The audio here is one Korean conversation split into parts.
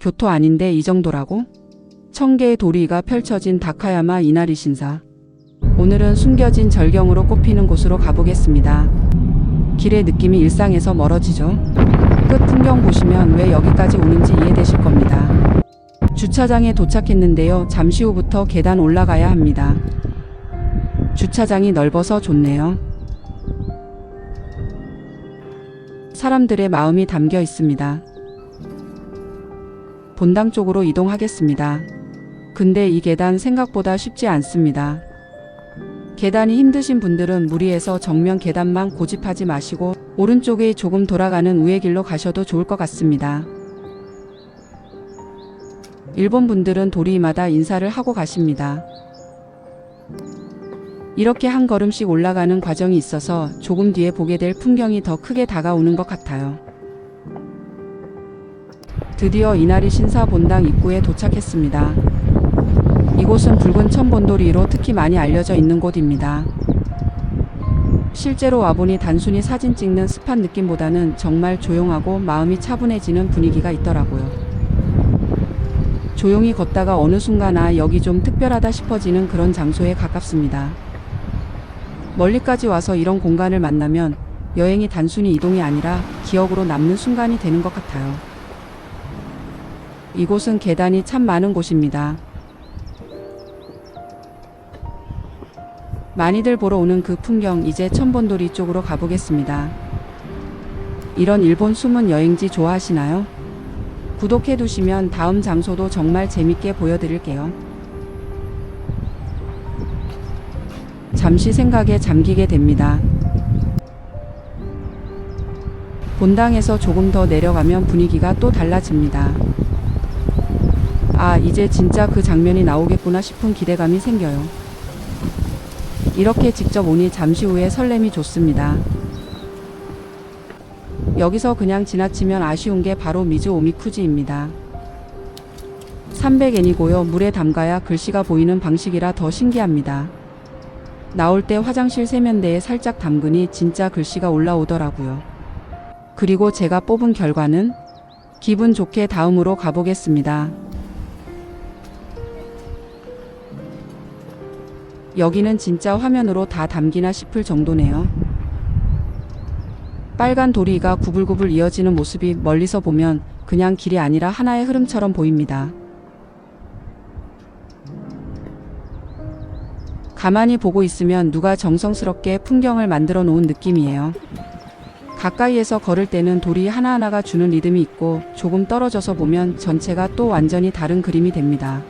교토 아닌데 이 정도라고? 1000개의 도리가 펼쳐진 다카야마 이나리 신사. 오늘은 숨겨진 절경으로 꼽히는 곳으로 가보겠습니다. 길의 느낌이 일상에서 멀어지죠. 끝 풍경 보시면 왜 여기까지 오는지 이해되실 겁니다. 주차장에 도착했는데요. 잠시 후부터 계단 올라가야 합니다. 주차장이 넓어서 좋네요. 사람들의 마음이 담겨 있습니다. 본당 쪽으로 이동하겠습니다. 근데 이 계단 생각보다 쉽지 않습니다. 계단이 힘드신 분들은 무리해서 정면 계단만 고집하지 마시고 오른쪽에 조금 돌아가는 우회 길로 가셔도 좋을 것 같습니다. 일본 분들은 도리마다 인사를 하고 가십니다. 이렇게 한 걸음씩 올라가는 과정이 있어서 조금 뒤에 보게 될 풍경이 더 크게 다가오는 것 같아요. 드디어 이나리 신사 본당 입구에 도착했습니다. 이곳은 붉은 천본도리로 특히 많이 알려져 있는 곳입니다. 실제로 와보니 단순히 사진 찍는 스팟 느낌보다는 정말 조용하고 마음이 차분해지는 분위기가 있더라고요. 조용히 걷다가 어느 순간 여기 좀 특별하다 싶어지는 그런 장소에 가깝습니다. 멀리까지 와서 이런 공간을 만나면 여행이 단순히 이동이 아니라 기억으로 남는 순간이 되는 것 같아요. 이곳은 계단이 참 많은 곳입니다. 많이들 보러 오는 그 풍경, 이제 천본도리 쪽으로 가보겠습니다. 이런 일본 숨은 여행지 좋아하시나요? 구독해 두시면 다음 장소도 정말 재밌게 보여드릴게요. 잠시 생각에 잠기게 됩니다. 본당에서 조금 더 내려가면 분위기가 또 달라집니다. 이제 진짜 그 장면이 나오겠구나 싶은 기대감이 생겨요. 이렇게 직접 오니 잠시 후에 설렘이 좋습니다. 여기서 그냥 지나치면 아쉬운 게 바로 미즈 오미쿠지입니다. 300엔이고요. 물에 담가야 글씨가 보이는 방식이라 더 신기합니다. 나올 때 화장실 세면대에 살짝 담그니 진짜 글씨가 올라오더라고요. 그리고 제가 뽑은 결과는 기분 좋게 다음으로 가보겠습니다. 여기는 진짜 화면으로 다 담기나 싶을 정도네요. 빨간 도리가 구불구불 이어지는 모습이 멀리서 보면 그냥 길이 아니라 하나의 흐름처럼 보입니다. 가만히 보고 있으면 누가 정성스럽게 풍경을 만들어 놓은 느낌이에요. 가까이에서 걸을 때는 도리 하나하나가 주는 리듬이 있고 조금 떨어져서 보면 전체가 또 완전히 다른 그림이 됩니다.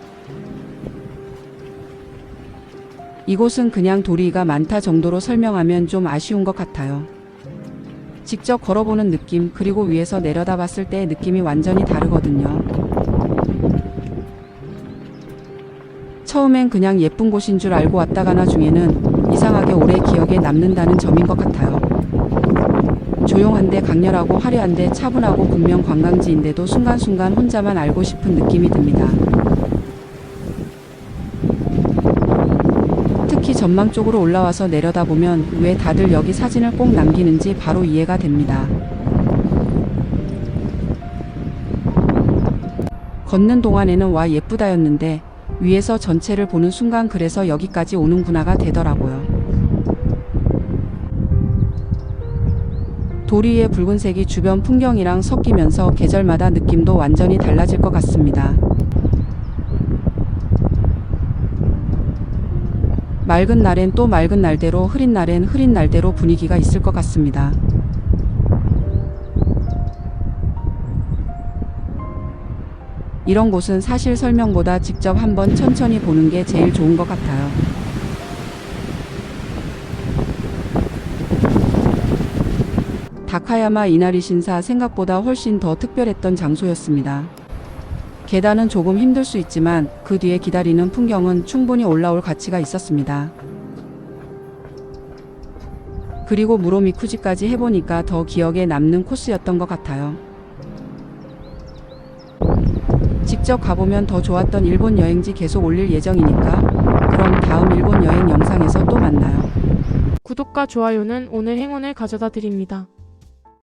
이곳은 그냥 도리가 많다 정도로 설명하면 좀 아쉬운 것 같아요. 직접 걸어보는 느낌, 그리고 위에서 내려다봤을 때의 느낌이 완전히 다르거든요. 처음엔 그냥 예쁜 곳인 줄 알고 왔다가 나중에는 이상하게 오래 기억에 남는다는 점인 것 같아요. 조용한데 강렬하고 화려한데 차분하고 분명 관광지인데도 순간순간 혼자만 알고 싶은 느낌이 듭니다. 특히 전망 쪽으로 올라와서 내려다보면 왜 다들 여기 사진을 꼭 남기는지 바로 이해가 됩니다. 걷는 동안에는 와 예쁘다였는데 위에서 전체를 보는 순간 그래서 여기까지 오는구나가 되더라고요. 도리의 붉은색이 주변 풍경이랑 섞이면서 계절마다 느낌도 완전히 달라질 것 같습니다. 맑은 날엔 또 맑은 날대로, 흐린 날엔 흐린 날대로 분위기가 있을 것 같습니다. 이런 곳은 사실 설명보다 직접 한번 천천히 보는 게 제일 좋은 것 같아요. 다카야마 이나리 신사 생각보다 훨씬 더 특별했던 장소였습니다. 계단은 조금 힘들 수 있지만 그 뒤에 기다리는 풍경은 충분히 올라올 가치가 있었습니다. 그리고 무로미쿠지까지 해보니까 더 기억에 남는 코스였던 것 같아요. 직접 가보면 더 좋았던 일본 여행지 계속 올릴 예정이니까 그럼 다음 일본 여행 영상에서 또 만나요. 구독과 좋아요는 오늘 행운을 가져다 드립니다.